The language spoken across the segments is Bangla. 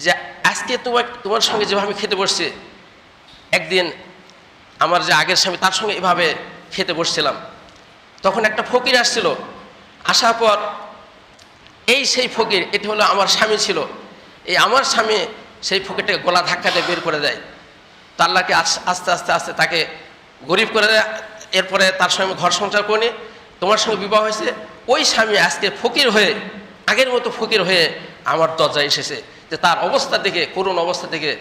যে আজকে তোমার সঙ্গে যেভাবে খেতে বসছি, একদিন আমার যে আগের স্বামী তার সঙ্গে এভাবে খেতে বসছিলাম। তখন একটা ফকির আসছিল, আসার পর সেই ফকির, এটি হলো আমার স্বামী ছিল, এই আমার স্বামী সেই ফকিরটাকে গলা ধাক্কা দিয়ে বের করে দেয়। তো আল্লাহকে আস্তে আস্তে আস্তে তাকে গরিব করে দেয়। এরপরে তার সঙ্গে ঘর সংসার করে তোমার সঙ্গে বিবাহ হয়েছে। ওই স্বামী আজকে ফকির হয়ে, আগের মতো ফকির হয়ে আমার দরজায় এসেছে। যে তার অবস্থা দেখে, করুণ অবস্থা দেখে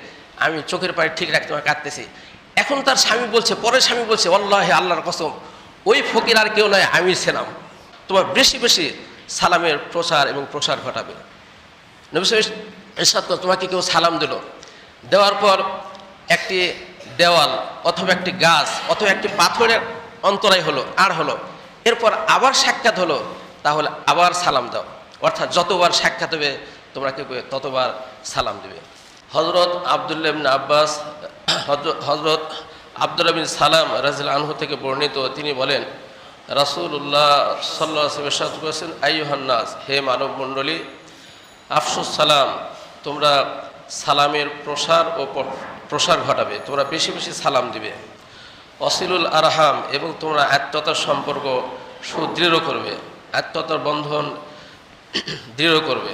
আমি চোখের পায়ে ঠিক রাখতে কাঁদতেছি। এখন তার স্বামী বলছে, পরের স্বামী বলছে, আল্লাহ, আল্লাহর কসম, ওই ফকির আর কেউ নয়, আমি ছিলাম। তোমার বেশি বেশি সালামের প্রচার এবং প্রসার ঘটাবে। নবী ইরশাদ করলেন, তোমাকে কেউ সালাম দিল, দেওয়ার পর একটি দেওয়াল অথবা একটি গাছ অথবা একটি পাথরের অন্তরায় হলো, আর হলো, এরপর আবার সাক্ষাৎ হলো, তাহলে আবার সালাম দাও। অর্থাৎ যতবার সাক্ষাৎ হবে তোমরা কেউ ততবার সালাম দেবে। হজরত আব্দুল্লাহ ইবনে আব্বাস, হজরত আব্দুল্লাহ বিন সালাম রাদিয়াল্লাহু আনহু থেকে বর্ণিত, তিনি বলেন, রাসূলুল্লাহ সাল্লাল্লাহু আলাইহি ওয়াসাল্লাম ইরশাদ করেছেন, আইয়ুহান নাস, হে মানব মণ্ডলী, আফসুস সালাম, তোমরা সালামের প্রসার ঘটাবে, তোমরা বেশি বেশি সালাম দিবে। অসিলুল আরহাম, এবং তোমরা আত্মীয়তার সম্পর্ক সুদৃঢ় করবে, আত্মীয়তার বন্ধন দৃঢ় করবে।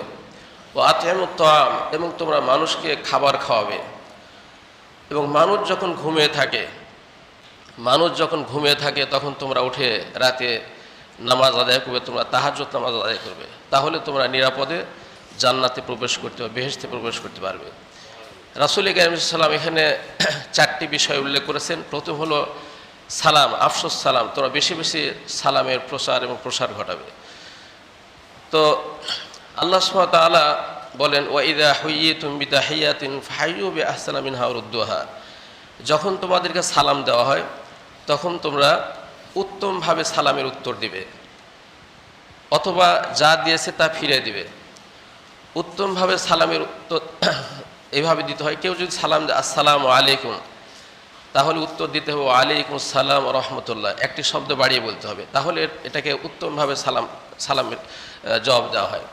ও আতিমুত তাআম, এবং তোমরা মানুষকে খাবার খাওয়াবে। এবং মানুষ যখন ঘুমিয়ে থাকে তখন তোমরা উঠে রাতে নামাজ আদায় করবে, তোমরা তাহাজ্জুদ নামাজ আদায় করবে, তাহলে তোমরা নিরাপদে জান্নাতে প্রবেশ করতে পারবে, বেহেশতে প্রবেশ করতে পারবে। রাসূল কারীম সাল্লাল্লাহু আলাইহি ওয়াসাল্লাম এখানে 4টি বিষয় উল্লেখ করেছেন। প্রথম হলো সালাম, আফসোস সালাম, তোমরা বেশি বেশি সালামের প্রচার এবং প্রসার ঘটাবে। তো আল্লাহ সুবহানাহু ওয়া তাআলা বলেন, ওয়া ইযা হুয়্যিতুম বিতাহিয়াতিন ফাহাইয়ু বিআহসানা মিনহা আও রুদ্দুহা, যখন তোমাদেরকে সালাম দেওয়া হয় তখন তোমরা উত্তমভাবে সালামের উত্তর দিবে, অথবা যা দিয়েছে তা ফিরে দিবে। উত্তমভাবে সালামের উত্তর এইভাবে দিতে হয়। কেউ যদি সালাম দেয় আসসালামু আলাইকুম, তাহলে উত্তর দিতে হবে ওয়ালাইকুম আসসালাম ওয়া রাহমাতুল্লাহ, একটি শব্দ বাড়িয়ে বলতে হবে, তাহলে এটাকে উত্তমভাবে সালামের জবাব দেওয়া হয়।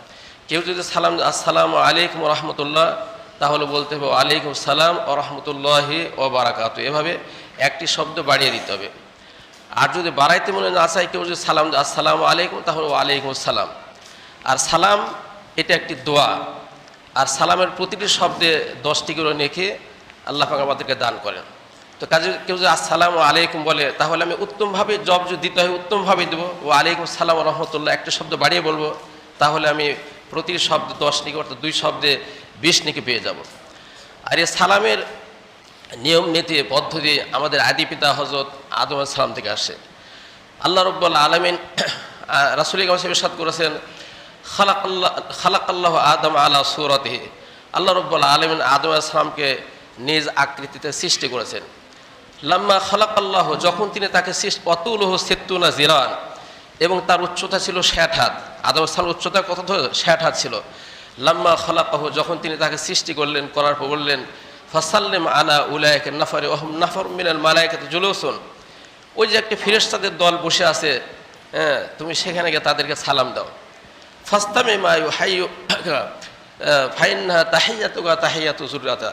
কেউ যদি সালাম আসসালামু আলাইকুম ওয়া রাহমাতুল্লাহ, তাহলে বলতে হবে ওয়ালাইকুম সালাম ওয়া রাহমাতুল্লাহি ওয়া বারাকাতুহু, এভাবে একটি শব্দ বাড়িয়ে দিতে হবে। আর যদি বাড়াইতে মনে না চায়, কেউ যদি সালাম দেয় আসসালামু আলাইকুম, তাহলে ওয়ালাইকুম আসসালাম। আর সালাম এটা একটি দোয়া, আর সালামের প্রতিটি শব্দে 10টি করে নেকি আল্লাহ পাক আমাদেরকে দান করেন। তো কাজে কেউ যদি আসসালামু আলাইকুম বলে, তাহলে আমি উত্তমভাবে জবাব যদি দিতে হয় উত্তমভাবে দেবো, ও আলাইকুম সালাম ওয়া রাহমাতুল্লাহ একটি শব্দ বাড়িয়ে বলবো, তাহলে আমি প্রতিটি শব্দে 10 নেকি, অর্থাৎ 2 শব্দে 20 নেকি পেয়ে যাব। আর এই সালামের নিয়ম নীতি পদ্ধতি আমাদের আদি পিতা হযরত আদম আলাইহিস সালাম থেকে আসে। আল্লাহ রাব্বুল আলামিন রাসূল কারীম ইরশাদ করেছেন, খালাকাল্লাহু আদম আলা সূরাতিহি, আল্লাহ রাব্বুল আলামিন আদম আলাইহিস সালামকে নিজ আকৃতিতে সৃষ্টি করেছেন। লাম্মা খালাকাল্লাহু, যখন তিনি তাকে সৃষ্টি, অতুলহু সিত্তুনা জিরান, এবং তার উচ্চতা ছিল 60 হাত। আদম আলাইহিস সালামের উচ্চতা কত? 60 হাত ছিল। লাম্মা খালাকাহু, যখন তিনি তাকে সৃষ্টি করার পর বললেন, ফাসাল্লিম আলা উলাইকা নাফারি ওয়া হুম নাফার মিনাল মালাইকাতি জুলুসুন, ওই যে একটি ফেরেশতাদের দল বসে আছে, তুমি সেখানে গিয়ে তাদেরকে সালাম দাও। ফাস্তামি মা ইউহাইয়ুকা ফাইন্নাহা তাহিয়াতুকা তাহিয়াতু যুররাতা,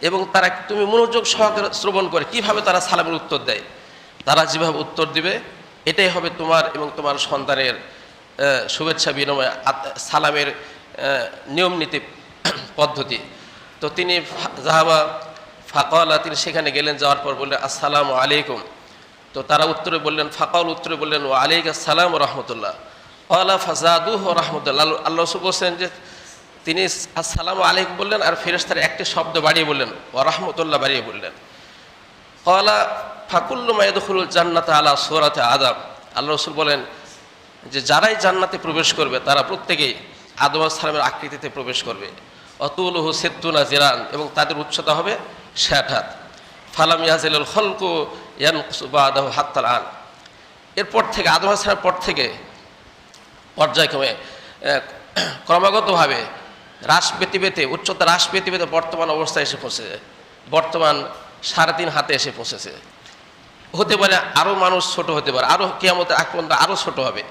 এবং তারা, তুমি মনোযোগ সহকারে শ্রবণ করে কিভাবে তারা সালামের উত্তর দেয়, তারা যেভাবে উত্তর দিবে এটাই হবে তোমার এবং তোমার সন্তানের শুভেচ্ছা বিনিময়, সালামের নিয়ম নীতি পদ্ধতি। তো তিনি জাহাবা ফাকালা, তিনি সেখানে গেলেন, যাওয়ার পর বললেন আসসালামু আলাইকুম। তো তারা উত্তরে বললেন, ফাকাল উত্তরে বললেন ওয়া আলাইকুম আসসালাম ওয়া রাহমাতুল্লাহ। ক্বালা ফাযাদুহু রাহমাতুল্লাহ, আল্লাহ রাসূল বলছেন যে তিনি আসসালামু আলাইকুম বললেন, আর ফেরেশতারা একটি শব্দ বাড়িয়ে বললেন, ওয়া রাহমাতুল্লাহ বাড়িয়ে বললেন। ক্বালা ফাকুল্লু মা ইয়াদখুলুল জান্নাতা আলা সূরাতি আদম, আল্লাহ রাসূল বলেন যে যারাই জান্নাতে প্রবেশ করবে তারা প্রত্যেকেই আদম আলাইহিস সালামের আকৃতিতে প্রবেশ করবে। অতুলহু সিত্তুনা জিরান, এবং তাদের উচ্চতা হবে 60 হাত। ফালাম ইয়াজিলুল খলকু ইয়ানকুসু বাদাহু হাত্তাল আন, এরপর থেকে আদম আলাইহিস সালামের পর থেকে পর্যায়ক্রমে ক্রমাগতভাবে হ্রাস পেতে পেতে, উচ্চতা হ্রাস পেতে পেতে বর্তমান অবস্থায় এসে পৌঁছেছে। বর্তমান 3.5 হাতে এসে পৌঁছেছে। হতে পারে আরও মানুষ ছোট হতে পারে, আরও কিয়ামতের আগ পর্যন্ত আরও ছোট হবে,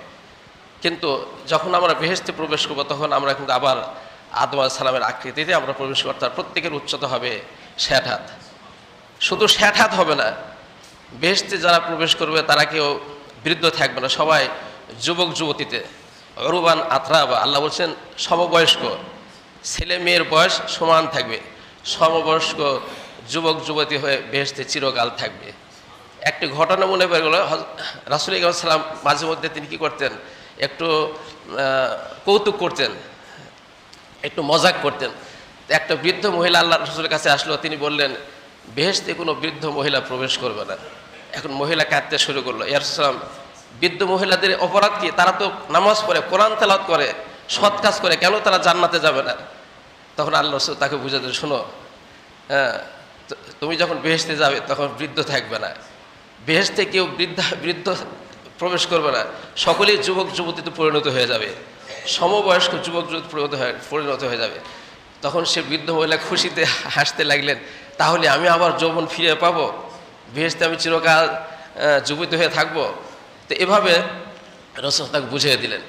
কিন্তু যখন আমরা বেহেশতে প্রবেশ করবো তখন আমরা কিন্তু আবার আদম আলাইহিস সালামের আকৃতিতে আমরা প্রবেশ করতে, আর প্রত্যেকের উচ্চতা হবে 60 হাত। শুধু 60 হাত হবে না, বেহেশতে যারা প্রবেশ করবে তারা কেউ বৃদ্ধ থাকবে না, সবাই যুবক যুবতীতে অরুবান আতরাবা। আল্লাহ বলছেন সমবয়স্ক, ছেলে মেয়ের বয়স সমান থাকবে, সমবয়স্ক যুবক যুবতী হয়ে বেহেশতে চিরকাল থাকবে। একটি ঘটনা মনে পড়ে গেল, রাসূল সাল্লাম মাঝে মধ্যে তিনি কী করতেন, একটু কৌতুক করতেন, একটু মজাক করতেন। একটা বৃদ্ধ মহিলা আল্লাহ রাসূলের কাছে আসলো, তিনি বললেন বেহেশতে কোনো বৃদ্ধ মহিলা প্রবেশ করবে না। এখন মহিলা কাঁদতে শুরু করলো, ইয়া রাসূলুল্লাহ বৃদ্ধ মহিলাদের অপরাধ কি? তারা তো নামাজ পড়ে, কোরআন তেলাওয়াত করে, সৎ কাজ করে, কেন তারা জান্নাতে যাবে না? তখন আল্লাহ রাসূল তাকে বুঝাতে, শোনো, হ্যাঁ, তুমি যখন বেহেশতে যাবে তখন বৃদ্ধ থাকবে না, বেহেশতে কেউ বৃদ্ধ প্রবেশ করবে না, সকলেই যুবক যুবতীতে পরিণত হয়ে যাবে, সমবয়স্ক যুবক যুবতী পরিণত হয়ে যাবে। তখন সে বৃদ্ধ মহিলা খুশিতে হাসতে লাগলেন, তাহলে আমি আবার যৌবন ফিরে পাবো, বেহেশতে আমি চিরকাল যুবতী হয়ে থাকবো। তো এভাবে রাসূল তাকে বুঝিয়ে দিলেন।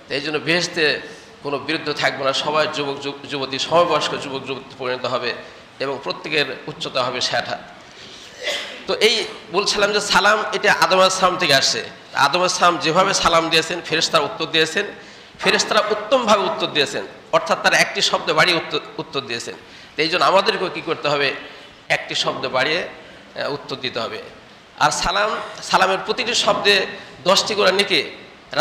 তো এই জন্য বেহেশতে কোনো বৃদ্ধ থাকবে না, সবাই যুবক যুবতী, সমবয়স্ক যুবক যুবতী পরিণত হবে এবং প্রত্যেকের উচ্চতা হবে 60 হাত। তো এই বলছিলাম যে সালাম এটা আদম আলাইহিস সালাম থেকে আসছে। আদম আলাইহিস সালাম যেভাবে সালাম দিয়েছেন, ফেরেশতারা উত্তর দিয়েছেন, ফেরেশতারা উত্তমভাবে উত্তর দিয়েছেন, অর্থাৎ তারা একটি শব্দ বাড়িয়ে উত্তর দিয়েছেন। তো এই জন্য আমাদেরকেও কী করতে হবে, একটি শব্দ বাড়িয়ে উত্তর দিতে হবে। আর সালামের প্রতিটি শব্দে 10টি করে নেকি।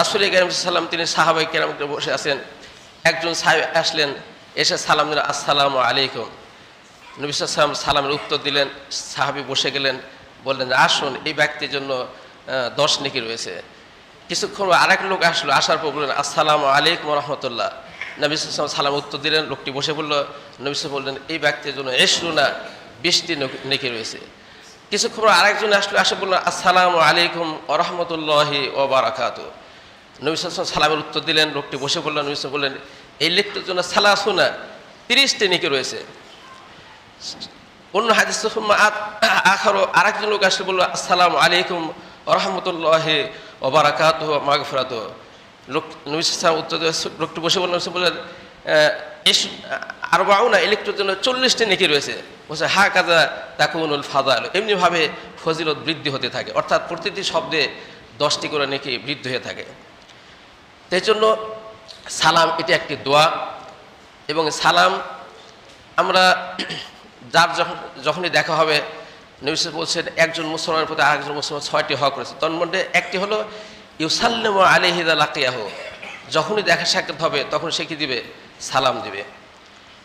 রাসূল কারীম সাল্লাল্লাহু তিনি সাহাবায়ে কেরামকে বসে আছেন, একজন সাহাবী আসলেন, এসে সালাম দিলেন, আসসালামু আলাইকুম। নবী সাল্লাল্লাহু আলাইহি ওয়াসাল্লাম সালামের উত্তর দিলেন, সাহাবী বসে গেলেন, বললেন যে আসুন, এই ব্যক্তির জন্য 10 নেকি রয়েছে। কিছুক্ষণ আরেক লোক আসলো, আসার পর বললেন আসসালামু আলাইকুম ওয়া রাহমাতুল্লাহ। নবী সাল্লাল্লাহু আলাইহি ওয়াসাল্লাম সালাম উত্তর দিলেন, লোকটি বসে বলল, নবী সাল্লাল্লাহু বললেন এই ব্যক্তির জন্য 20টি নেকি রয়েছে। কিছুক্ষণ আরেকজন আসলো, আসে বললেন আসসালামু আলাইকুম ওয়া রাহমাতুল্লাহি ওয়া বারাকাতুহু। নবী সাল্লাল্লাহু আলাইহি ওয়াসাল্লাম সালামের উত্তর দিলেন, লোকটি বসে বললেন, নবী সাল্লাল্লাহু বললেন এই লোকটির জন্য 30টি নেকি রয়েছে। অন্য হাদিস আখারো আরেকজন লোক আসলে বলল আসসালামু আলাইকুম ওয়া রাহমাতুল্লাহি ওয়া বারাকাতুহু ওয়া মাগফিরাতুহু। নবী সাল্লাল্লাহু আলাইহি ওয়াসাল্লাম উত্তর দিয়ে লোকটি বসে বললেন আরবাউনা, এই লোকটির জন্য 40টি নেকি রয়েছে। বলছে হা কাজা তাকুনুল ফাদাল, এমনিভাবে ফজিলত বৃদ্ধি হতে থাকে, অর্থাৎ প্রতিটি শব্দে 10টি করে নেকি বৃদ্ধি হয়ে থাকে। সেই জন্য সালাম এটি একটি দোয়া, এবং সালাম আমরা যার যখনই দেখা হবে, নবী বলছেন একজন মুসলমানের প্রতি আরেকজন মুসলমান 6টি হক রয়েছে। তার মধ্যে একটি হলো ইউসাল্লিমু আলাইহি ইযা লাকিয়াহু, যখনই দেখা সাক্ষাৎ হবে তখন সে কি দিবে, সালাম দিবে।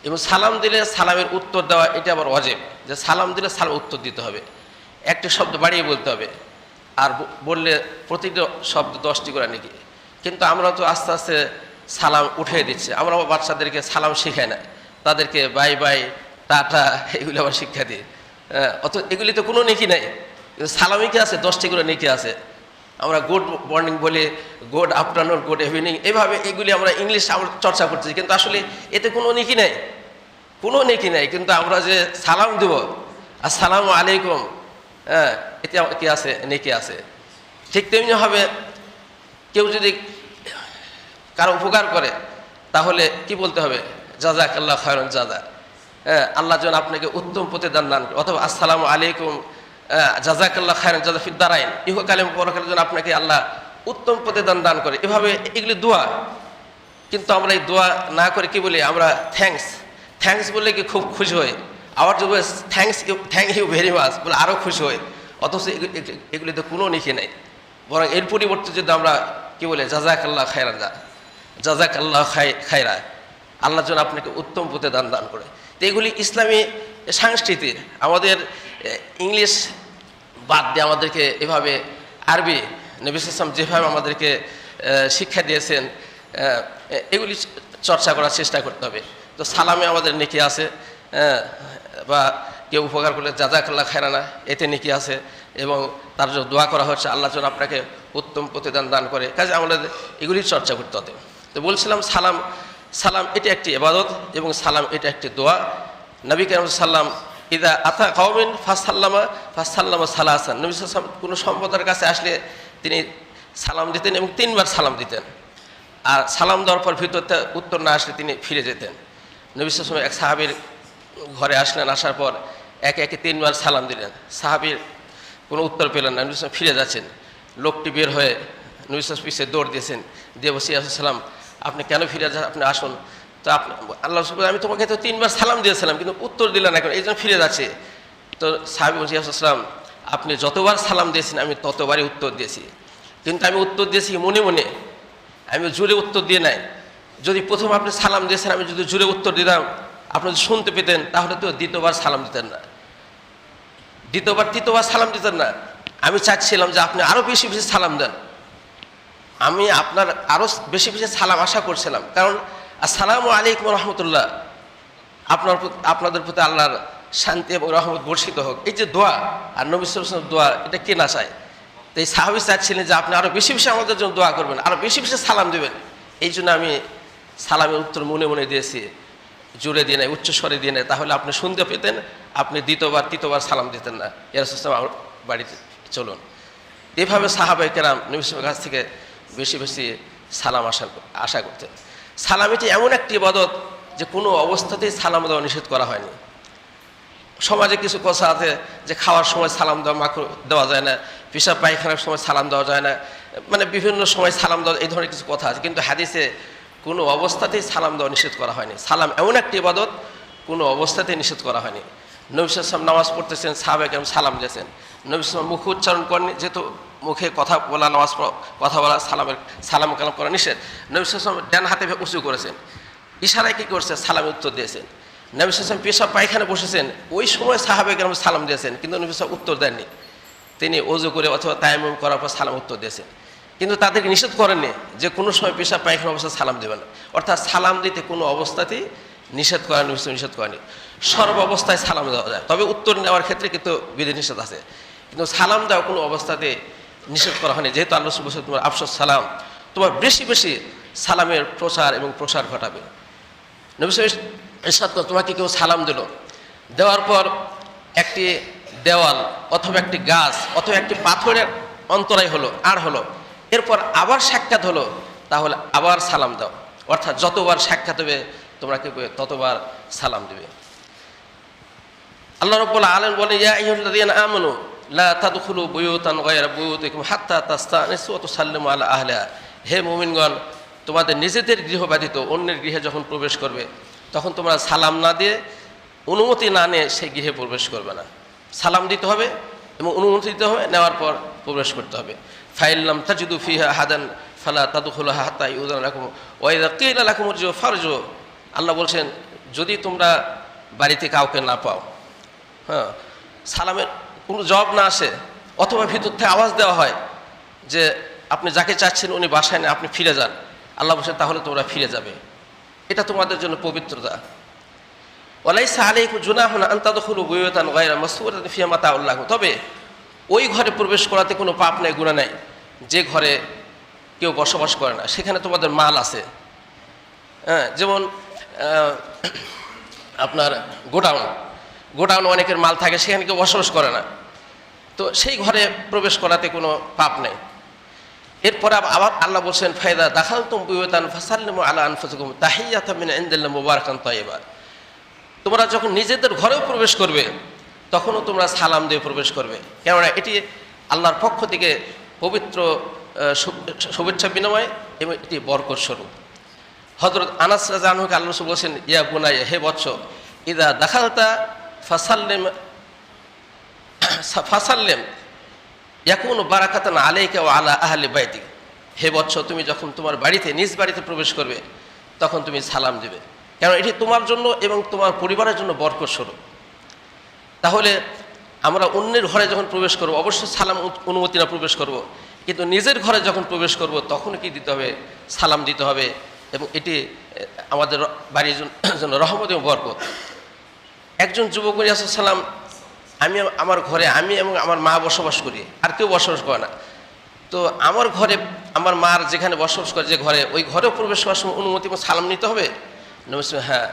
এবং সালাম দিলে সালামের উত্তর দেওয়া এটা আবার ওয়াজিব, যে সালাম দিলে সালাম উত্তর দিতে হবে, একটি শব্দ বাড়িয়ে বলতে হবে, আর বললে প্রতিটি শব্দ 10টি করে নাকি। কিন্তু আমরা তো আস্তে আস্তে সালাম উঠিয়ে দিচ্ছি, আমরা বাচ্চাদেরকে সালাম শেখাই না, তাদেরকে বাই বাই টাটা এগুলি আবার শিক্ষা দিই। অত এগুলি তো কোনো নেকি নাই, কিন্তু সালামই কি আছে, 10টি করে নেকি আছে। আমরা গুড মর্নিং বলি, গুড আফটারনুন, গুড ইভিনিং, এভাবে এগুলি আমরা ইংলিশ চর্চা করতেছি, কিন্তু আসলে এতে কোনো নেকি নেই, কোনো নেকি নেই। কিন্তু আমরা যে সালাম দেব আসসালামু আলাইকুম, এতে কি আছে, নেকি আছে। ঠিক তেমনি হবে কেউ যদি কারো উপকার করে তাহলে কি বলতে হবে, জাযাকাল্লাহু খায়রান জাযা, আল্লাহ যেন আপনাকে উত্তম প্রতিদান দান করে, অথবা আসসালামু আলাইকুম জাযাকাল্লাহু খায়রান জাযা ফিদ দারাইন, ইহকালে পরকালে যেন আপনাকে আল্লাহ উত্তম প্রতিদান দান করে। এভাবে এগুলি দোয়া। কিন্তু আমরা এই দোয়া না করে কি বলি, আমরা থ্যাঙ্কস বললে কি খুব খুশি হই, আবার যদি থ্যাংক ইউ ভেরি মাচ বলে আরও খুশি হই, অথচ এগুলিতে কোনো নেকি নেই। বরং এর পরিবর্তে যদি আমরা কি বলি জাযাকাল্লাহু খায়রান জাযাকাল্লাহু খায়রা, আল্লাহ যেন আপনাকে উত্তম প্রতিদান দান করে। তো এগুলি ইসলামী সংস্কৃতি। আমাদের ইংলিশ বাদ দিয়ে আমাদেরকে এভাবে আরবি নবী সাল্লাল্লাহু আলাইহি ওয়াসাল্লাম যেভাবে আমাদেরকে শিক্ষা দিয়েছেন, এগুলি চর্চা করার চেষ্টা করতে হবে। তো সালামে আমাদের নেকি আছে, বা কেউ উপকার করলে জাযাকাল্লাহু খায়রানা, এতে নেকি আছে, এবং তার জন্য দোয়া করা হচ্ছে আল্লাহ যেন আপনাকে উত্তম প্রতিদান দান করে। কাজে আমাদের এগুলির চর্চা করতে হবে। তো বলছিলাম সালাম এটি একটি ইবাদত, এবং সালাম এটা একটি দোয়া। নবী কারীম সাল্লাম ইদা আতা কওমিন ফাসাল্লামা সালাসান, নবী সাল্লাল্লাহু আলাইহি ওয়াসাল্লাম কোনো সম্প্রদায়ের কাছে আসলে তিনি সালাম দিতেন, এবং 3বার সালাম দিতেন। আর সালাম দেওয়ার পর ভিতরতে উত্তর না আসলে তিনি ফিরে যেতেন। নবী সাল্লাল্লাহু আলাইহি ওয়াসাল্লাম এক সাহাবীর ঘরে আসলেন, আসার পর একে একে 3 বার সালাম দিলেন। সাহাবীর কোনো উত্তর পেলেন না, নবী সাল্লাল্লাহু আলাইহি ওয়াসাল্লাম ফিরে যাচ্ছেন। লোকটি বের হয়ে নবী সাল্লাল্লাহু আলাইহি ওয়াসাল্লাম পিছিয়ে দৌড় দিয়েছেন, দিয়ে বসে সালাম, আপনি কেন ফিরে যান, আপনি আসুন। তো আপনি আল্লাহ রাসূল বললেন, আমি তোমাকে তো 3 বার সালাম দিয়েছিলাম কিন্তু উত্তর দিলেন না, এই জন্য ফিরে যাচ্ছে। তো সাহাবী বলছে, ইয়া রাসূলুল্লাহ, আপনি যতবার সালাম দিয়েছেন আমি ততবারই উত্তর দিয়েছি, কিন্তু আমি উত্তর দিয়েছি মনে মনে, আমি জোরে উত্তর দিয়ে নাই। যদি প্রথম আপনি সালাম দিয়েছেন আমি যদি জোরে উত্তর দিতাম, আপনি যদি শুনতে পেতেন, তাহলে তো দ্বিতীয়বার সালাম দিতেন না, দ্বিতীয়বার তৃতীয়বার সালাম দিতেন না। আমি চাচ্ছিলাম যে আপনি আরও বেশি বেশি সালাম দেন, আমি আপনার আরও বেশি বেশি সালাম আশা করছিলাম। কারণ আসসালামু আলাইকুম রহমতুল্লাহ, আপনাদের প্রতি আল্লাহর শান্তি এবং রহমত বর্ষিত হোক, এই যে দোয়া, আর নবী সাল্লাল্লাহু আলাইহি ওয়াসাল্লাম দোয়া, এটা কে না চায়। তো এই সাহাবী চাচ্ছিলেন যে আপনি আরও বেশি বেশি আমাদের জন্য দোয়া করবেন, আরও বেশি বেশি সালাম দেবেন। এই জন্য আমি সালামের উত্তর মনে মনে দিয়েছি, জোরে দিয়ে নেয়, উচ্চস্বরে দিয়ে নেয়, তাহলে আপনি শুনতে পেতেন, আপনি দ্বিতীয়বার তৃতীয়বার সালাম দিতেন না। ইয়া রাসূলুল্লাহ আমার বাড়িতে চলুন। এভাবে সাহাবায়ে কেরাম নবী সাল্লাল্লাহু আলাইহি ওয়াসাল্লামের কাছ থেকে বেশি বেশি সালাম আশা করতেন। সালাম এটি এমন একটি ইবাদত যে কোনো অবস্থাতেই সালাম দেওয়া নিষেধ করা হয়নি। সমাজে কিছু কথা আছে যে খাওয়ার সময় সালাম দেওয়া যায় না, পেশাব পায়খানার সময় সালাম দেওয়া যায় না, মানে বিভিন্ন সময় সালাম দেওয়া, এই ধরনের কিছু কথা আছে। কিন্তু হাদিসে কোনো অবস্থাতেই সালাম দেওয়া নিষেধ করা হয়নি। সালাম এমন একটি ইবাদত কোনো অবস্থাতেই নিষেধ করা হয়নি। নবী সাল্লাল্লাহু আলাইহি ওয়াসাল্লাম নামাজ পড়তেছেন, সাহাবায়ে কেরাম সালাম দিয়েছেন, নবী সাল্লাল্লাহু আলাইহি ওয়াসাল্লাম মুখ উচ্চারণ করেননি, যেহেতু মুখে কথা বলা, নামাজ কথা বলা, সালাম কালাম করা নিষেধ। নবী সাল্লাল্লাহু আলাইহি ওয়াসাল্লাম ডান হাতে উঁচু করেছেন, ইশারায় কী করছে, সালামের উত্তর দিয়েছেন। নবী সাল্লাল্লাহু আলাইহি ওয়াসাল্লাম পেশাব পায়খানে বসেছেন, ওই সময় সাহাবায়ে কেরাম সালাম দিয়েছেন, কিন্তু নবী সাল্লাল্লাহু আলাইহি ওয়াসাল্লাম উত্তর দেননি। তিনি ওযু করে অথবা তায়াম্মুম করার পর সালাম উত্তর দিয়েছেন, কিন্তু তাদেরকে নিষেধ করেননি যে কোনো সময় পেশাব পায়খানা অবস্থায় সালাম দেবেন না। অর্থাৎ সালাম দিতে কোনো অবস্থাতেই নিষেধ করেন, নিষেধ করেনি। সর্ব অবস্থায় সালাম দেওয়া যায়, তবে উত্তর নেওয়ার ক্ষেত্রে কিন্তু বিধিনিষেধ আছে, কিন্তু সালাম দেওয়া কোনো অবস্থাতে নিষেধ করা হয়নি। যেহেতু আল্লাহ রাসূল বলেছেন, তোমার আফসোস সালাম, তোমার বেশি বেশি সালামের প্রচার এবং প্রসার ঘটাবে। নবী সাল্লাল্লাহু আলাইহি ওয়াসাল্লাম ইরশাদ করেন, তোমাকে কেউ সালাম দিল, দেওয়ার পর একটি দেওয়াল অথবা একটি গাছ অথবা একটি পাথরের অন্তরায় হলো, আর হলো, এরপর আবার সাক্ষাৎ হলো, তাহলে আবার সালাম দাও। অর্থাৎ যতবার সাক্ষাৎ হবে তোমরা কি ততবার সালাম দেবে। আল্লাহ রাব্বুল আলামিন বলেন, ইয়া আইয়ুহাল্লাযীনা আমানু লা তাদখুলু বুয়ুতান গায়রা বুয়ুতিকুম হাত্তা তাস্তানিসু ওয়া তুসাল্লিমু আলা আহলিহা। হে মুমিনগণ, তোমাদের নিজেদের গৃহ ব্যতীত অন্যের গৃহে যখন প্রবেশ করবে, তখন তোমরা সালাম না দিয়ে, অনুমতি না নিয়ে সেই গৃহে প্রবেশ করবে না। সালাম দিতে হবে এবং অনুমতি দিতে হবে, নেওয়ার পর প্রবেশ করতে হবে। ফাইল্লাম তাজিদু ফিহা আহাদান ফালা তাদখুলুহা হাত্তা ইউযানা লাকুম ওয়া ইযা কিলা লাকুম ইরজিউ ফারজু। আল্লাহ বলছেন, যদি তোমরা বাড়িতে কাউকে না পাও, হ্যাঁ, সালামের কোনো জবাব না আসে, অথবা ভিতর থেকে আওয়াজ দেওয়া হয় যে আপনি যাকে চাচ্ছেন উনি বাসায় না, আপনি ফিরে যান, আল্লাহ বলছেন তাহলে তোমরা ফিরে যাবে, এটা তোমাদের জন্য পবিত্রতা। ওয়ালাইসা আলাইকুম জুনাহুন আন তাদখুলু বুয়ুতান গায়রা মাসকুরাতিন ফিহা মাতাউল লাকুম। তবে ওই ঘরে প্রবেশ করাতে কোনো পাপ নাই, গুনাহ নাই, যে ঘরে কেউ বসবাস করে না, সেখানে তোমাদের মাল আছে। হ্যাঁ, যেমন আপনার গোডাউন অনেকের মাল থাকে, সেখানে কেউ বসবাস করে না, তো সেই ঘরে প্রবেশ করাতে কোনো পাপ নেই। এরপরে আবার আল্লাহ বলছেন, ফাইদা দাখালতুম বুয়ুতান ফাসাল্লিমু আলা আনফুসিকুম তাহিয়াতাম মিন ইনদিল্লাহি মুবারাকান তাইয়্যিবা। তোমরা যখন নিজেদের ঘরেও প্রবেশ করবে, তখনও তোমরা সালাম দিয়ে প্রবেশ করবে, কেননা এটি আল্লাহর পক্ষ থেকে পবিত্র শুভেচ্ছা বিনিময় এবং এটি বরকত স্বরূপ। হযরত আনাস রাদিয়াল্লাহু আনহুকে আল্লাহ রাসূল বলেছেন, ইয়া বুনাইয়া, হে বৎস, ইযা দাখালতা ফাসাল্লিম ইয়াকুনু বারাকাতান আলাইকা ওয়া আলা আহলি বাইতিক। হে বৎস, তুমি যখন তোমার বাড়িতে, নিজ বাড়িতে প্রবেশ করবে, তখন তুমি সালাম দিবে, কারণ এটি তোমার জন্য এবং তোমার পরিবারের জন্য বরকত স্বরূপ। তাহলে আমরা অন্যের ঘরে যখন প্রবেশ করব, অবশ্যই সালাম অনুমতি না প্রবেশ করব, কিন্তু নিজের ঘরে যখন প্রবেশ করব তখন কি দিতে হবে, সালাম দিতে হবে, এবং এটি আমাদের বাড়ির জন্য রহমত এবং বরকত। একজন যুবক নবী সাল্লাল্লাহু আলাইহি ওয়াসাল্লাম, আমার ঘরে আমি এবং আমার মা বসবাস করি, আর কেউ বসবাস করে না, তো আমার ঘরে আমার মার যেখানে বসবাস করে, যে ঘরে, ওই ঘরেও প্রবেশ করার সময় অনুমতি এবং সালাম নিতে হবে। নবী বলেন, হ্যাঁ,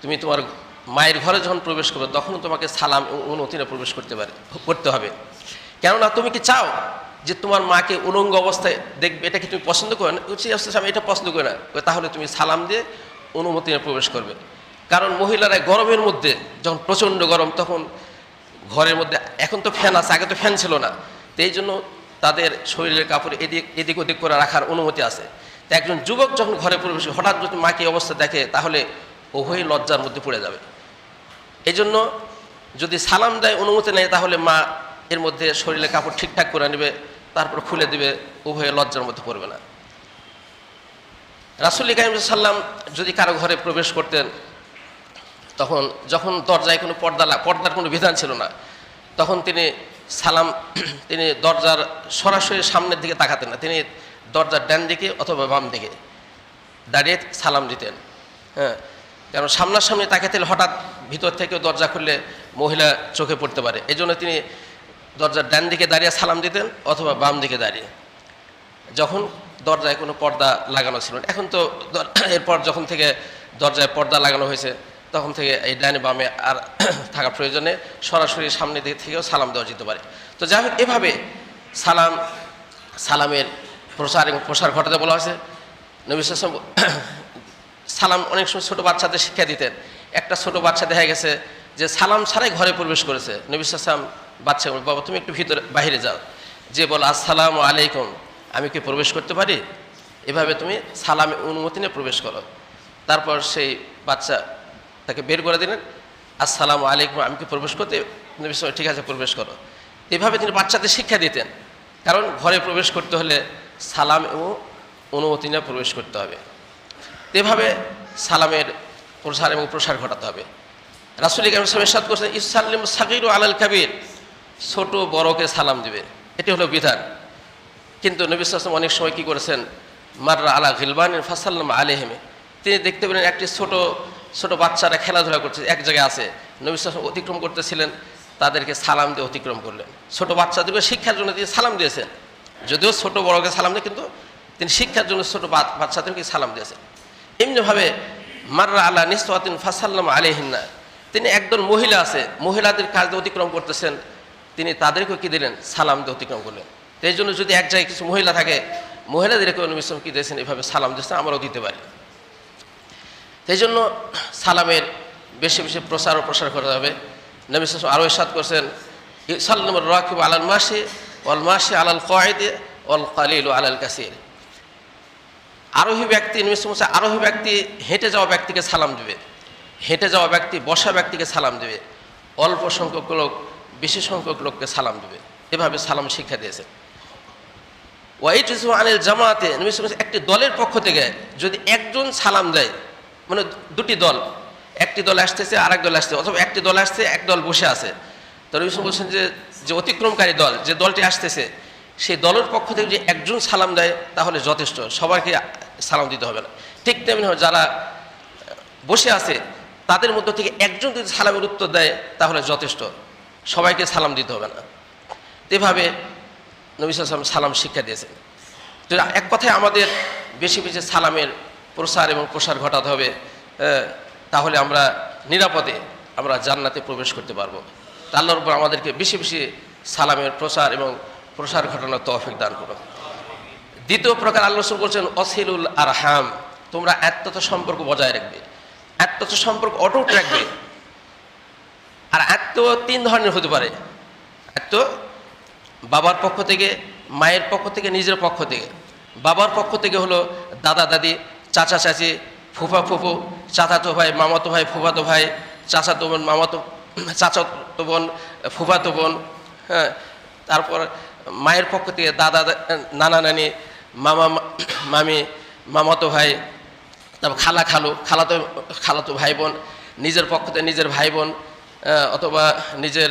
তুমি তোমার মায়ের ঘরে যখন প্রবেশ করবে তখন তোমাকে সালাম এবং অনুমতি না প্রবেশ করতে হবে। কেননা তুমি কি চাও যে তোমার মাকে উলঙ্গ অবস্থায় দেখবে, এটা কি তুমি পছন্দ করো না? আমি এটা পছন্দ করি না, তাহলে তুমি সালাম দিয়ে অনুমতি নিয়ে প্রবেশ করবে। কারণ মহিলারা গরমের মধ্যে যখন প্রচণ্ড গরম, তখন ঘরের মধ্যে, এখন তো ফ্যান আছে, আগে তো ফ্যান ছিল না, তো এই জন্য তাদের শরীরের কাপড় এদিক ওদিক করে রাখার অনুমতি আছে। তো একজন যুবক যখন ঘরে প্রবেশ, হঠাৎ যদি মাকে এই অবস্থা দেখে, তাহলে উভয়ই লজ্জার মধ্যে পড়ে যাবে। এই জন্য যদি সালাম দেয়, অনুমতি নেয়, তাহলে মা এর মধ্যে শরীরের কাপড় ঠিকঠাক করে নেবে, তারপর খুলে দিবে, উভয়ে লজ্জার মধ্যে পড়বে না। রাসূল কারীম সাল্লাল্লাহু আলাইহি ওয়াসাল্লাম যদি কারো ঘরে প্রবেশ করতেন, তখন যখন দরজায় কোনো পর্দার কোনো বিধান ছিল না, তখন তিনি দরজার সরাসরি সামনের দিকে তাকাতেন না, তিনি দরজার ডান দিকে অথবা বাম দিকে দাঁড়িয়ে সালাম দিতেন। হ্যাঁ, কারণ সামনাসামনি তাকাতে হঠাৎ ভিতর থেকেও দরজা খুললে মহিলা চোখে পড়তে পারে, এই জন্য তিনি দরজার ডান দিকে দাঁড়িয়ে সালাম দিতেন অথবা বাম দিকে দাঁড়িয়ে, যখন দরজায় কোনো পর্দা লাগানো ছিল না। এখন তো এরপর যখন থেকে দরজায় পর্দা লাগানো হয়েছে, তখন থেকে এই ডানে বামে আর থাকার প্রয়োজনে সরাসরি সামনে দিক থেকেও সালাম দেওয়া যেতে পারে। তো যাই হোক, এভাবে সালামের প্রচার এবং প্রসার ঘটাতে বলা হয়েছে। নবী সাল্লাল্লাহু আলাইহি ওয়াসাল্লাম সালাম অনেক সময় ছোটো বাচ্চাদের শিক্ষা দিতেন। একটা ছোটো বাচ্চা দেখা গেছে যে সালাম ছাড়াই ঘরে প্রবেশ করেছে। নবী সাল্লাল্লাহু আলাইহি ওয়াসাল্লাম বাচ্চা, বাবা তুমি একটু বাইরে যাও, যে বল আসসালামু আলাইকুম, আমি কি প্রবেশ করতে পারি? এভাবে তুমি সালামে অনুমতি নিয়ে প্রবেশ করো। তারপর সেই বাচ্চা তাকে বের করে দিলেন, আসসালামু আলাইকুম, আমি কি প্রবেশ করতে? নবী সাল্লাল্লাহু, ঠিক আছে প্রবেশ করো। এভাবে তিনি বাচ্চাদের শিক্ষা দিতেন, কারণ ঘরে প্রবেশ করতে হলে সালাম এবং অনুমতি নিয়ে প্রবেশ করতে হবে। এভাবে সালামের প্রসার এবং প্রসার ঘটাতে হবে। রাসূল কারীম সাল্লাল্লাহু আলাইহি ওয়াসাল্লাম ইরশাদ করেছেন, ইসাল্লিমু সাগীরু আলাল কাবীর, ছোট বড়কে সালাম দিবে, এটি হলো বিধান। কিন্তু নবী সাল্লাল্লাহু আলাইহি ওয়াসাল্লাম অনেক সময় কী করেছেন, মাররা আলা গিলবানিন ফাসাল্লাম আলাইহিম, তিনি দেখতে পেলেন একটি ছোট বাচ্চারা খেলাধুলা করছে, এক জায়গায় আছে, নবী সাল্লাল্লাহু আলাইহি ওয়াসাল্লাম অতিক্রম করতেছিলেন, তাদেরকে সালাম দিয়ে অতিক্রম করলেন। ছোট বাচ্চাদেরকে শিক্ষার জন্য তিনি সালাম দিয়েছেন, যদিও ছোট বড়কে সালাম দেয়, কিন্তু তিনি শিক্ষার জন্য ছোট বাচ্চাদেরকে সালাম দিয়েছেন। এমনিভাবে মাররা আলা নিসওয়াতিন ফাসাল্লাম আলাইহিন্না, তিনি একদল মহিলা আছে, মহিলাদের কাজ দিয়ে অতিক্রম করতেছেন, তিনি তাদেরকেও কী দিলেন, সালাম দিয়ে অতিক্রম করলেন। তো এই জন্য যদি এক জায়গায় কিছু মহিলা থাকে, মহিলাদেরকেও নবী সাল্লাল্লাহু আলাইহি ওয়াসাল্লাম কী দিয়েছেন, এভাবে সালাম দিয়েছেন, আমরাও দিতে পারি। সেই জন্য সালামের বেশি বেশি প্রচার ও প্রসার করতে হবে। নবী সাল্লাল্লাহু আলাইহি ওয়াসাল্লাম আরও ইরশাদ করেছেন, ইসাল্লিমুর রাকিবু আলাল মাশি ওয়াল মাশি আলাল কাঈদি ওয়াল কালিলু আলাল কাসীর, আরোহী ব্যক্তি, নবী সাল্লাল্লাহু আলাইহি ওয়াসাল্লাম আরোহী ব্যক্তি হেঁটে যাওয়া ব্যক্তিকে সালাম দেবে, হেঁটে যাওয়া ব্যক্তি বসা ব্যক্তিকে সালাম দেবে, অল্প সংখ্যক লোক বেশি সংখ্যক লোককে সালাম দেবে, এভাবে সালাম শিক্ষা দিয়েছে। ওয়াইজু আনিল জামাতে, নবী সাল্লাল্লাহু আলাইহি ওয়াসাল্লাম একটি দলের পক্ষ থেকে যদি একজন সালাম দেয়, মানে দুটি দল, একটি দল আসতেছে আরেক দল আসছে, অথবা একটি দল আসছে এক দল বসে আছে, তো নবী সাল্লাল্লাহু আলাইহি ওয়াসাল্লাম বলছেন যে অতিক্রমকারী দল, যে দলটি আসতেছে, সেই দলের পক্ষ থেকে যে একজন সালাম দেয় তাহলে যথেষ্ট, সবাইকে সালাম দিতে হবে না। ঠিক তেমনি যারা বসে আছে তাদের মধ্য থেকে একজন যদি সালামের উত্তর দেয় তাহলে যথেষ্ট, সবাইকে সালাম দিতে হবে না। এভাবে নবী সাল্লাল্লাহু আলাইহি ওয়াসাল্লাম সালাম শিক্ষা দিয়েছেন। তো এক কথায় আমাদের বেশি বেশি সালামের প্রসার এবং প্রসার ঘটাতে হবে, তাহলে আমরা নিরাপদে আমরা জান্নাতে প্রবেশ করতে পারবো। তা আল্লাহর উপর আমাদেরকে বেশি বেশি সালামের প্রসার এবং প্রসার ঘটানোর তৌফিক দান করুন। দ্বিতীয় প্রকার আল্লাহ রাসূল বলছেন, অসিলুল আরহাম, তোমরা আত্মীয়তা সম্পর্ক বজায় রাখবে, আত্মীয়তা সম্পর্ক অটুট রাখবে। আর আত্মীয় তিন ধরনের হতে পারে, আত্মীয় বাবার পক্ষ থেকে, মায়ের পক্ষ থেকে, নিজের পক্ষ থেকে। বাবার পক্ষ থেকে হলো দাদা দাদি, চাচা চাচি, ফুফা ফুফু, চাচাতো ভাই, মামাতো ভাই, ফুফাতো ভাই, চাচাতো বোন, চাচাতো বোন, ফুফাতো বোন। হ্যাঁ, তারপর মায়ের পক্ষ থেকে দাদা নানা নানি, মামা মামি, মামাতো ভাই, তারপর খালা খালু, খালাতো ভাই বোন, নিজের পক্ষ থেকে নিজের ভাই বোন, অথবা নিজের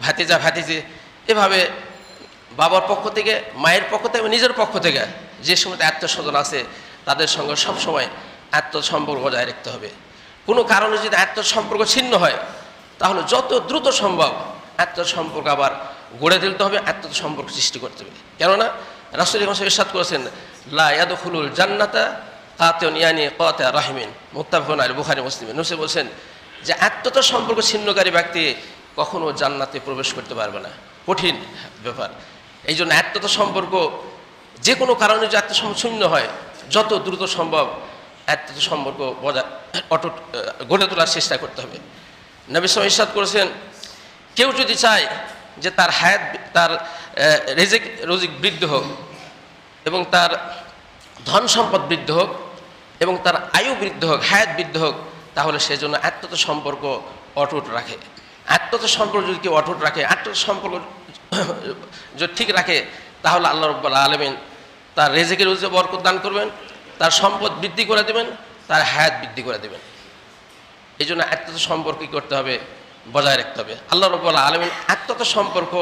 ভাতিজা ভাতিজি। এভাবে বাবার পক্ষ থেকে, মায়ের পক্ষ থেকে, নিজের পক্ষ থেকে যে সময় আত্মীয় স্বজন আছে তাদের সঙ্গে সবসময় আত্মীয় সম্পর্ক বজায় রাখতে হবে। কোনো কারণে যদি আত্মীয় সম্পর্ক ছিন্ন হয় তাহলে যত দ্রুত সম্ভব আত্মীয় সম্পর্ক আবার গড়ে তুলতে হবে, আত্মীয় সম্পর্ক সৃষ্টি করতে হবে। কেননা রাসূল ইরশাদ করেছেন, লা ইয়াদখুলুল জান্নাতা কাতিউন ইয়ানি কাতা রাহিমিন, মুত্তাফাকুন আলাইহি, বুখারী মুসলিম। নবী বলেছেন যে আত্মীয়তার সম্পর্ক ছিন্নকারী ব্যক্তি কখনো জান্নাতে প্রবেশ করতে পারবে না, কঠিন ব্যাপার। এই জন্য আত্মীয়তার সম্পর্ক যে কোনো কারণে যে আত্মীয় সম্পর্ক ছিন্ন হয়, যত দ্রুত সম্ভব আত্মীয় সম্পর্ক বজায় অটুট গড়ে তোলার চেষ্টা করতে হবে। নবী সাল্লাল্লাহু আলাইহি ওয়াসাল্লাম ইরশাদ করেছেন, কেউ যদি চায় যে তার হায়াত, তার রোজিক বৃদ্ধি হোক এবং তার ধন সম্পদ বৃদ্ধি হোক এবং তার আয়ু বৃদ্ধি হোক, হায়াত বৃদ্ধি হোক, তাহলে সেজন্য আত্মীয় সম্পর্ক অটুট রাখে। আত্মীয় সম্পর্ক যদি কেউ অটুট রাখে, আত্মীয় সম্পর্ক যদি ঠিক রাখে, তাহলে আল্লাহ রাব্বুল আলামিন তার রিজিকের রুজিকে বরকত দান করবেন, তার সম্পদ বৃদ্ধি করে দেবেন, তার হায়াত বৃদ্ধি করে দেবেন। এই জন্য আত্মীয় সম্পর্ক কী করতে হবে? বজায় রাখতে হবে। আল্লাহ রাব্বুল আলামিন আত্মীয় সম্পর্ক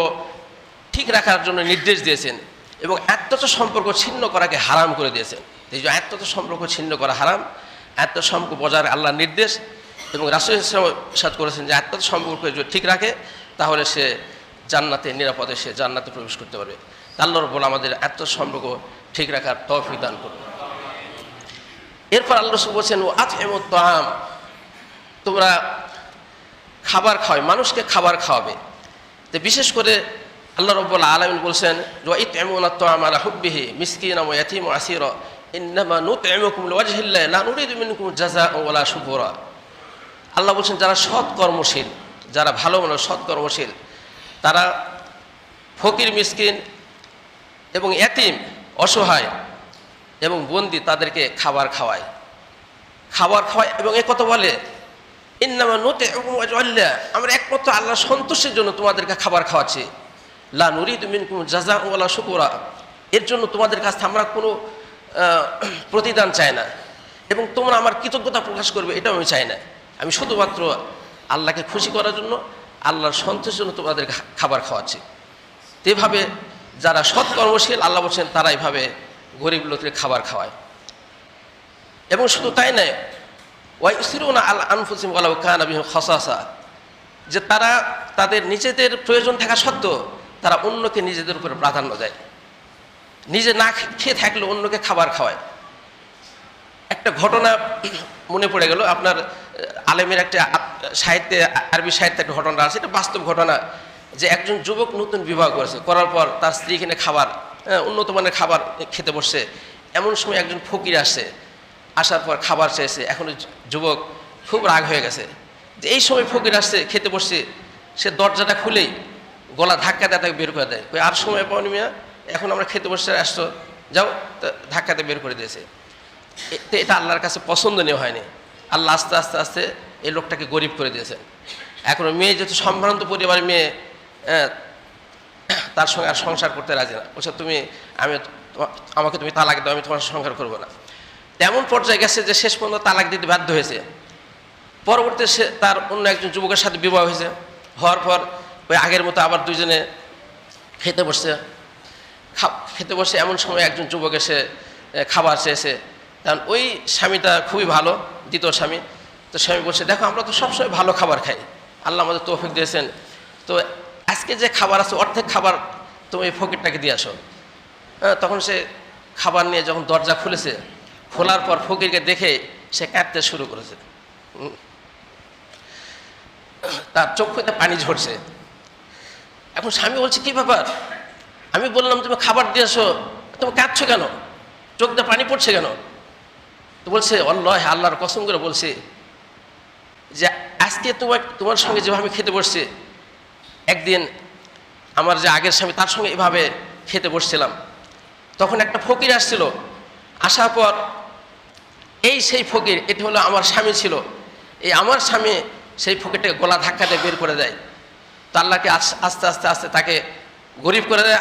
ঠিক রাখার জন্য নির্দেশ দিয়েছেন এবং আত্মীয় সম্পর্ক ছিন্ন করাকে হারাম করে দিয়েছেন। এই যে আত্মীয় সম্পর্ক ছিন্ন করা হারাম, আত্মীয় সম্পর্ক বজায় আল্লাহর নির্দেশ, এবং রাসূল সাল্লাল্লাহু আলাইহি ওয়াসাল্লাম ইরশাদ করেছেন যে আত্মীয় সম্পর্ক যদি ঠিক রাখে তাহলে সে জান্নাতে নিরাপদে সে জান্নাতে প্রবেশ করতে পারবে। আল্লাহ রাব্বুল আমাদের আত্মীয় সম্পর্ক ঠিক রাখার তৌফিক দান করুন। এরপর আল্লাহ রাসূল বলছেন, ও আতইমুত তাআম, তোমরা খাবার খাওয়াবে, মানুষকে খাবার খাওয়াবে। তো বিশেষ করে আল্লাহ রাব্বুল আলামিন বলছেন, ওয়া ইত'ইমুনা আত-তাআম আলা হুব্বিহি মিসকিনান ওয়া ইয়াতীমান ওয়া আসীরা ইন্নামা নুত'iমুকুম লিওয়াজহিল্লাহি লা নুরিদু মিনকুম জাযাআন ওয়ালা শুকুরা। আল্লাহ বলছেন, যারা সৎ কর্মশীল, যারা ভালো মানুষ, সৎ কর্মশীল, তারা ফকির, মিসকিন এবং ইয়াতীম, অসহায় এবং বন্দি, তাদেরকে খাবার খাওয়ায় এবং এ কথা বলে, ইন্নামা নুত'iমুকুম লিওয়াজহিল্লাহি, আমরা একমাত্র আল্লাহর সন্তুষ্টির জন্য তোমাদেরকে খাবার খাওয়াচ্ছি, লা নুরিদু মিনকুম জাযাআন ওয়ালা শুকুরা, এর জন্য তোমাদের কাছে আমরা কোনো প্রতিদান চাই না এবং তোমরা আমার কৃতজ্ঞতা প্রকাশ করবে এটাও আমি চাই না। আমি শুধুমাত্র আল্লাহকে খুশি করার জন্য, আল্লাহর সন্তুষ্টির জন্য তোমাদের খাবার খাওয়াচ্ছি। তো এভাবে যারা সৎ কর্মশীল, আল্লাহ বলছেন, তারা এইভাবে গরিব লোকদের খাবার খাওয়ায়। এবং শুধু তাই নয়, ওয়া ইউসিরুনা আলা আনফুসিহিম ওয়ালাউ কানা বিহিম খাসাসা, যে তারা তাদের নিজেদের প্রয়োজন থাকা সত্ত্বেও তারা অন্যকে নিজেদের উপরে প্রাধান্য দেয়, নিজে না খেয়ে থাকলে অন্যকে খাবার খাওয়ায়। একটা ঘটনা মনে পড়ে গেল, আপনার আলেমের একটা সাহিত্যে, আরবি সাহিত্যে একটা ঘটনা আছে, এটা বাস্তব ঘটনা, যে একজন যুবক নতুন বিবাহ করেছে, করার পর তার স্ত্রী কিনে খাবার, উন্নত মানের খাবার খেতে বসছে। এমন সময় একজন ফকির আসছে, আসার পর খাবার চেয়েছে। এখন যুবক খুব রাগ হয়ে গেছে যে এই সময় ফকির আসছে, খেতে বসছে, সে দরজাটা খুলেই গলা ধাক্কা দিয়ে তাকে বের করে দেয়। আর সময় পাওনি মিয়া, এখন আমরা খেতে বসে আসছো, যাও, ধাক্কাতে বের করে দিয়েছে। এটা আল্লাহর কাছে পছন্দনীয় হয়নি। আল্লাহ আস্তে আস্তে আস্তে এই লোকটাকে গরিব করে দিয়েছেন। এখন মেয়ে যেহেতু সম্ভ্রান্ত পরিবারের মেয়ে, তার সঙ্গে আর সংসার করতে রাজি না, বলছে আমাকে তুমি তালাক দাও, আমি তোমার সংসার করবো না। তেমন পর্যায়ে গেছে যে শেষ পর্যন্ত তালাক দিতে বাধ্য হয়েছে। পরবর্তীতে সে তার অন্য একজন যুবকের সাথে বিবাহ হয়েছে। হওয়ার পর ওই আগের মতো আবার দুজনে খেতে বসে এমন সময় একজন যুবক এসে খাবার চেয়েছে। কারণ ওই স্বামীটা খুবই ভালো, দ্বিতীয় স্বামী। তো স্বামী বলছে, দেখো আমরা তো সবসময় ভালো খাবার খাই, আল্লাহ আমাদের তৌফিক দিয়েছেন, তো আজকে যে খাবার আছে অর্ধেক খাবার তুমি এই ফকিরটাকে দিয়ে আসো। তখন সে খাবার নিয়ে যখন দরজা খুলেছে, খোলার পর ফকিরকে দেখে সে কাঁদতে শুরু করেছে, তার চোখে পানি ঝরছে। এখন স্বামী বলছে, কি ব্যাপার? আমি বললাম তুমি খাবার দিয়ে আসো, তুমি কাঁদছো কেন? চোখ দিয়ে পানি পড়ছে কেন? তো বলছে, আল্লাহর কসম করে বলছে যে আজকে তোমার সঙ্গে যেভাবে আমি খেতে বসছি, একদিন আমার যে আগের স্বামী তার সঙ্গে এভাবে খেতে বসছিলাম, তখন একটা ফকির আসছিল। আসার পর সেই ফকির, এটি হলো আমার স্বামী ছিল, এই আমার স্বামী সেই ফকিরটাকে গলা ধাক্কাতে বের করে দেয়। তো আল্লাহকে আস্তে আস্তে আস্তে তাকে গরিব করে দেয়।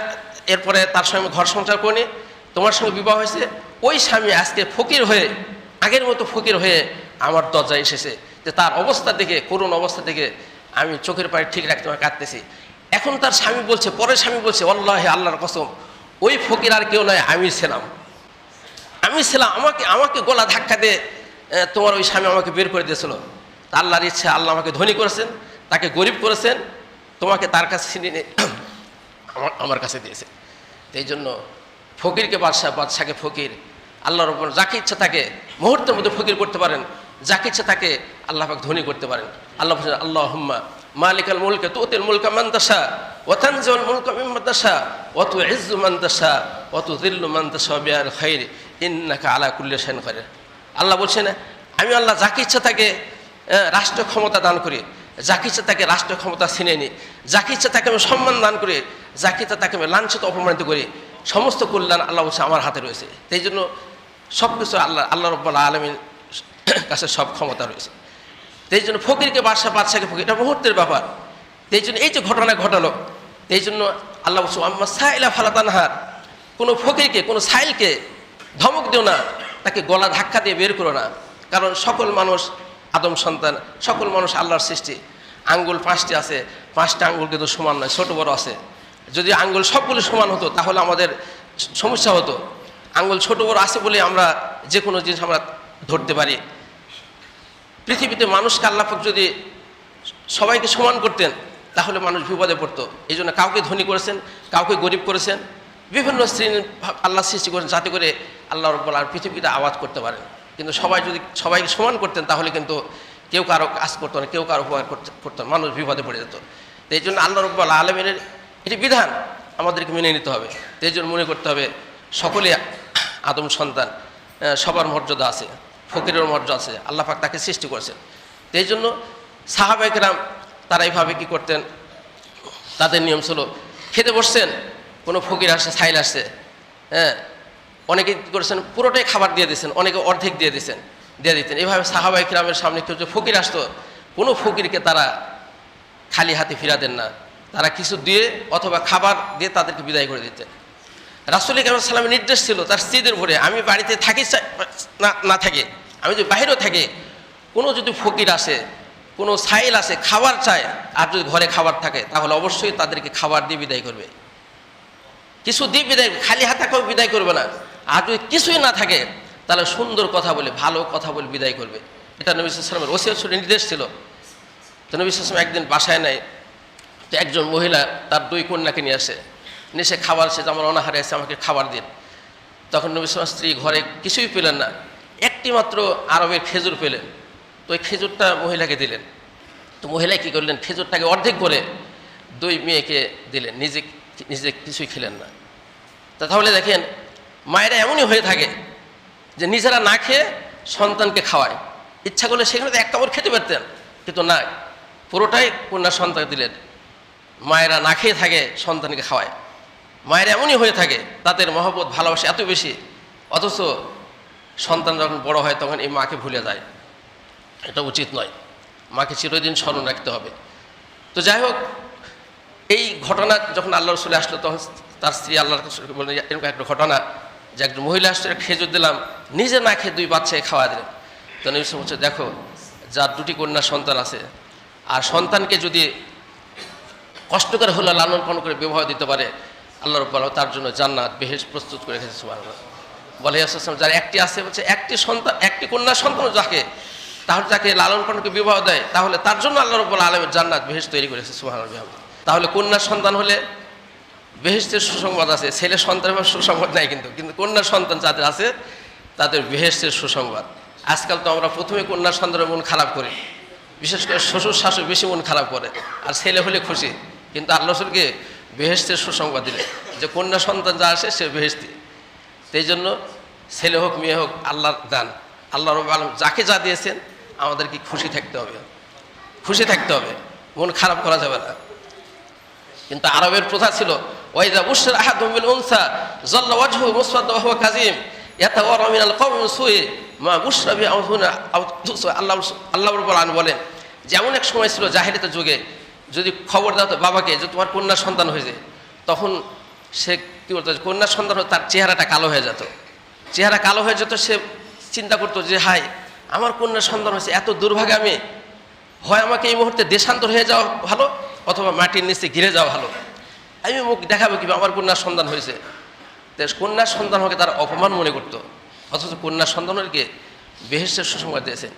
এরপরে তার সঙ্গে ঘর সংসার করে নিয়ে তোমার সঙ্গে বিবাহ হয়েছে। ওই স্বামী আজকে ফকির হয়ে, আগের মতো ফকির হয়ে আমার দরজায় এসেছে, যে তার অবস্থা দেখে, করুণ অবস্থা দেখে আমি চোখের পানি ঠিক রাখতে কাঁদতেছি। এখন তার স্বামী বলছে, পরের স্বামী বলছে, আল্লাহর কসম, ওই ফকির আর কেউ নয়, আমি ছিলাম। আমাকে গলা ধাক্কা দিয়ে তোমার ওই স্বামী আমাকে বের করে দিয়েছিল। আল্লাহর ইচ্ছা, আল্লাহ আমাকে ধনী করেছেন, তাকে গরিব করেছেন, তোমাকে তার কাছে ছিনিয়ে আমার কাছে দিয়েছে। এই জন্য ফকিরকে বাদশাকে ফকির, আল্লাহর উপর যাকে ইচ্ছা তাকে মুহূর্তের মধ্যে ফকির করতে পারেন, যাকে ইচ্ছা তাকে আল্লাহ পাক ধনী করতে পারেন। আল্লাহ বলছেন, আল্লাহুম্মা মালিকাল মুলকে তুতিল মুলকা মান তাশা ওয়া তানজিউল মুলকা মিম্মান তাশা ওয়া তুইজ্জু মান তাশা ওয়া তুযিল্লু মান তাশা বিল খাইর ইন্নাকা আলা কুল্লি শাইইন কাদির। আল্লাহ বলছেন, আমি আল্লাহ যাকে ইচ্ছা তাকে রাষ্ট্র ক্ষমতা দান করি, যাকে ইচ্ছা তাকে রাষ্ট্র ক্ষমতা ছিনে নিই, যাকে ইচ্ছা তাকে আমি সম্মান দান করি, যাকে ইচ্ছা তাকে আমি লাঞ্ছিত অপমানিত করি। সমস্ত কল্যাণ আল্লাহ বলছে আমার হাতে রয়েছে। এই জন্য সব কিছু আল্লাহ রাব্বুল আলামিন কাছে সব ক্ষমতা রয়েছে। এই জন্য ফকিরকে বাদশাহ, বাদশাকে ফকির, এটা মুহূর্তের ব্যাপার। এই জন্য এই যে ঘটনা ঘটালো, এই জন্য আল্লাহ বলছে আম্মা সাইলা ফালা তানহার, কোনো ফকিরকে, কোনো সাইলকে ধমক দিও না, তাকে গলা ধাক্কা দিয়ে বের করো না। কারণ সকল মানুষ আদম সন্তান, সকল মানুষ আল্লাহর সৃষ্টি। আঙ্গুল 5টি আছে, 5টা আঙ্গুল কিন্তু সমান নয়, ছোট বড় আছে। যদি আঙ্গুল সবগুলো সমান হতো তাহলে আমাদের সমস্যা হতো। আঙ্গুল ছোট বড় আছে বলে আমরা যে কোনো জিনিস আমরা ধরতে পারি। পৃথিবীতে মানুষকে আল্লাহ পাক যদি সবাইকে সমান করতেন তাহলে মানুষ বিপদে পড়তো। এই জন্য কাউকে ধনী করেছেন, কাউকে গরিব করেছেন, বিভিন্ন শ্রেণীর আল্লাহ সৃষ্টি করেছেন যাতে করে আল্লাহ রাব্বুল আলামিন পৃথিবীতে আবাদ করতে পারেন। কিন্তু সবাই যদি সবাইকে সমান করতেন তাহলে কিন্তু কেউ কারো কাজ করতো না, কেউ কারো উপকার করতো না, মানুষ বিপদে পড়ে যেত। তো এই জন্য আল্লাহ রাব্বুল আলামিনের এটি বিধান আমাদেরকে মেনে নিতে হবে। তো এই জন্য মনে করতে হবে সকলে আদম সন্তান, সবার মর্যাদা আছে, ফকিরের মর্যাদা আছে, আল্লাহ পাক তাকে সৃষ্টি করেছেন। তো এই জন্য সাহাবায়ে কেরাম তারা এইভাবে কী করতেন, তাদের নিয়ম ছিল খেতে বসছেন, কোনো ফকির আসছে, সাইল আসছে, অনেকে কী করেছেন পুরোটাই খাবার দিয়ে দিয়েছেন, অনেকে অর্ধেক দিয়ে দিতেন। এইভাবে সাহাবায়ে কেরামের সামনে কেউ যে ফকির আসতো, কোনো ফকিরকে তারা খালি হাতে ফিরাতেন না, তারা কিছু দিয়ে অথবা খাবার দিয়ে তাদেরকে বিদায় করে দিতেন। রাসূল কারীম সাল্লাল্লাহু আলাইহি নির্দেশ ছিল তার স্ত্রীদের উপরে, আমি বাড়িতে থাকি না থাকি, আমি যদি বাইরেও থাকি, কোনো যদি ফকির আসে, কোনো সাইল আসে, খাবার চায়, আর যদি ঘরে খাবার থাকে তাহলে অবশ্যই তাদেরকে খাবার দিয়ে বিদায় করবে, কিছু দিয়ে বিদায়, খালি হাতে কেউ বিদায় করবে না। আর যদি কিছুই না থাকে তাহলে সুন্দর কথা বলে, ভালো কথা বলে বিদায় করবে। এটা নবী সাল্লাল্লাহু আলাইহি ওয়াসাল্লামের ওসিয়ত ছিল, নির্দেশ ছিল। তো নবী সাল্লাল্লাহু আলাইহি ওয়াসাল্লাম একদিন বাসায় নেয়, তো একজন মহিলা তার 2 কন্যাকে নিয়ে আসে, সে খাবার, সে আমার অনাহারে আছে, আমাকে খাবার দিন। তখন নবী সাল্লাল্লাহু আলাইহি ওয়াসাল্লাম স্ত্রী ঘরে কিছুই পেলেন না, একটি মাত্র আরবের খেজুর পেলেন। তো ওই খেজুরটা মহিলাকে দিলেন। তো মহিলা কী করলেন, খেজুরটাকে অর্ধেক করে 2 মেয়েকে দিলেন, নিজে কিছুই খেলেন না। তা তাহলে দেখেন মায়েরা এমনই হয়ে থাকে যে নিজেরা না খেয়ে সন্তানকে খাওয়ায়, ইচ্ছা করলে সেখানে তো 1 কামড় খেতে পারতেন, কিন্তু না, পুরোটাই কন্যা সন্তানকে দিলেন। মায়েরা না খেয়ে থাকে, সন্তানকে খাওয়ায়। মায়েরা এমনই হয়ে থাকে, তাদের মহব্বত ভালোবাসা এত বেশি, অথচ সন্তান যখন বড় হয় তখন এই মাকে ভুলে যায়। এটা উচিত নয়, মাকে চিরদিন স্মরণ রাখতে হবে। তো যাই হোক, এই ঘটনা যখন আল্লাহ রাসূল আসলো তখন তার স্ত্রী আল্লাহর কাছে বললেন, এরকম একটা ঘটনা যে একজন মহিলা আসছে, খেজুর দিলাম, নিজে না খেয়ে 2 বাচ্চাকে খাওয়া দিলেন। তো নবী সাল্লাল্লাহু আলাইহি ওয়াসাল্লাম বলছে, দেখো যার 2টি কন্যা সন্তান আছে, আর সন্তানকে যদি কষ্ট করে হলো লালন পালন করে বিবাহ দিতে পারে, আল্লাহ রাব্বুল আলামিন তার জন্য জান্নাত, বেহেশত প্রস্তুত করে রেখেছে। সুবহানাল্লাহ। বলে রাসূল যার একটি আছে, বলছে একটি সন্তান, একটি কন্যা সন্তান যাকে, তাহলে যাকে লালন পালন করে বিবাহ দেয়, তাহলে তার জন্য আল্লাহ রাব্বুল আলামিন জান্নাত, বেহেশত তৈরি করেছে। সুবহানাল্লাহ। তাহলে কন্যা সন্তান হলে বেহেশতের সুসংবাদ আছে, ছেলে সন্তানের সুসংবাদ নাই, কিন্তু কন্যা সন্তান যাদের আছে তাদের বেহেশতের সুসংবাদ। আজকাল তো আমরা প্রথমে কন্যা সন্তানের মন খারাপ করি, বিশেষ করে শ্বশুর শাশুড়ি বেশি মন খারাপ করে, আর ছেলে হলে খুশি। কিন্তু আল্লাহ রাসূলকে বেহেশতের সুসংবাদ দিলেন যে কন্যা সন্তান যা আসে সে বেহেশতি। সেই জন্য ছেলে হোক মেয়ে হোক আল্লাহর দান, আল্লাহ রাব্বুল আলামিন যাকে যা দিয়েছেন আমাদেরকে খুশি থাকতে হবে, খুশি থাকতে হবে, মন খারাপ করা যাবে না। কিন্তু আরবের প্রথা ছিল, ওয়াইদা বুশরা আহাদুম বিল উনসা যাল্লা ওয়াজহু মুসওয়াদ্দা ওয়া হুয়া কাযীম ইয়াতাওয়ারা মিনাল কওমি মিন সুই মা বুশরা বি আউহুনা আল্লাহ রাব্বুল আলামিন বলেন, যেমন এক সময় ছিল জাহেলিয়াতের যুগে, যদি খবর দাও তো বাবাকে যে তোমার কন্যা সন্তান হয়েছে, তখন সে কী করতো, কন্যা সন্তান হয়ে তার চেহারাটা কালো হয়ে যেত, চেহারা কালো হয়ে যেত। সে চিন্তা করতো যে হাই, আমার কন্যা সন্তান হয়েছে, এত দুর্ভাগ্য আমি, হয় আমাকে এই মুহূর্তে দেশান্তর হয়ে যাওয়া ভালো, অথবা মাটির নিচে ঘিরে যাওয়া ভালো, আমি মুখ দেখাবো কি আমার কন্যা সন্তান হয়েছে। কন্যা সন্তান হকে তার অপমান মনে করতো, অথচ কন্যা সন্তানকে বেহেশতের সুসংবাদ দিয়েছেন।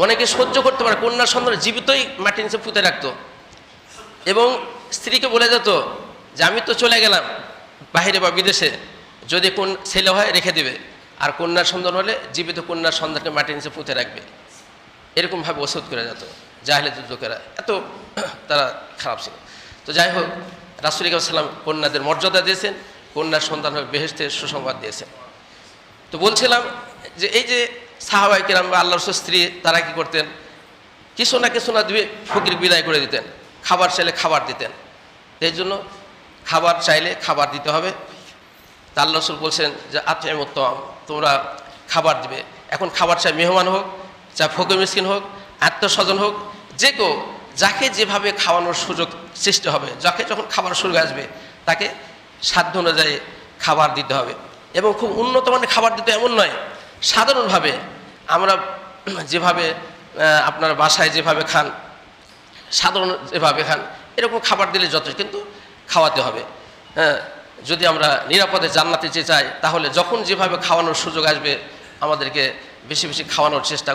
অনেকে সহ্য করতে পারে, কন্যা সন্তান জীবিতই মাটির নিচে পুঁতে রাখতো এবং স্ত্রীকে বলে যেত যে আমি তো চলে গেলাম বাইরে বা বিদেশে, যদি কোন ছেলে হয় রেখে দেবে, আর কন্যা সন্তান হলে জীবিত কন্যা সন্তানকে মাটির নিচে পুঁতে রাখবে। এরকমভাবে ওসিয়ত করে যেত জাহেলিয়াতের লোকেরা, এত তারা খারাপ ছিল। তো যাই হোক, রাসূল সাল্লাল্লাহু আলাইহি ওয়াসাল্লাম কন্যাদের মর্যাদা দিয়েছেন, কন্যার সন্তান হয়ে বেহেশতের সুসংবাদ দিয়েছেন। তো বলছিলাম যে এই যে সাহাবায়ে কেরাম বা আল্লাহর রাসূলের স্ত্রী তারা কি করতেন, কিছু না দিয়ে ফকির বিদায় করে দিতেন, খাবার চাইলে খাবার দিতেন। এই জন্য খাবার চাইলে খাবার দিতে হবে। তা আল্লাহ রাসূল বলছেন যে আতইমুত তাআম, তোমরা খাবার দিবে। এখন খাবার চাই মেহমান হোক, চা ফকির মিসকিন হোক, আত্মীয়স্বজন হোক, যে কেউ যাকে যেভাবে খাওয়ানোর সুযোগ সৃষ্টি হবে, যাকে যখন খাবার সুযোগ আসবে তাকে সাধ্য অনুযায়ী খাবার দিতে হবে। এবং খুব উন্নত মানের খাবার দিতে এমন নয়, সাধারণভাবে আমরা যেভাবে আপনার বাসায় যেভাবে খান, সাধারণ যেভাবে খান এরকম খাবার দিলে যথেষ্ট, কিন্তু খাওয়াতে হবে। হ্যাঁ, যদি আমরা নিরাপদে জান্নাতে যেতে চাই তাহলে যখন যেভাবে খাওয়ানোর সুযোগ আসবে আমাদেরকে বেশি বেশি খাওয়ানোর চেষ্টা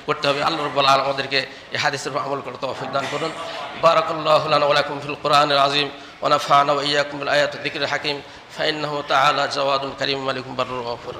করতে হবে। আল্লাহ রাব্বুল আলামিন আমাদেরকে এই হাদিসের উপর আমল করতে তৌফিক দান করুন। বারাকাল্লাহু লানা ওয়া লাকুম ফিল কুরআনিল আযীম ওয়া নাফা'না ওয়া ইয়্যাকুম বিল আয়াতি যিকরিল হাকীম ফা ইন্নাহু তাআলা জাওয়াদুন কারীম মালিকুম বাররুর গফুর।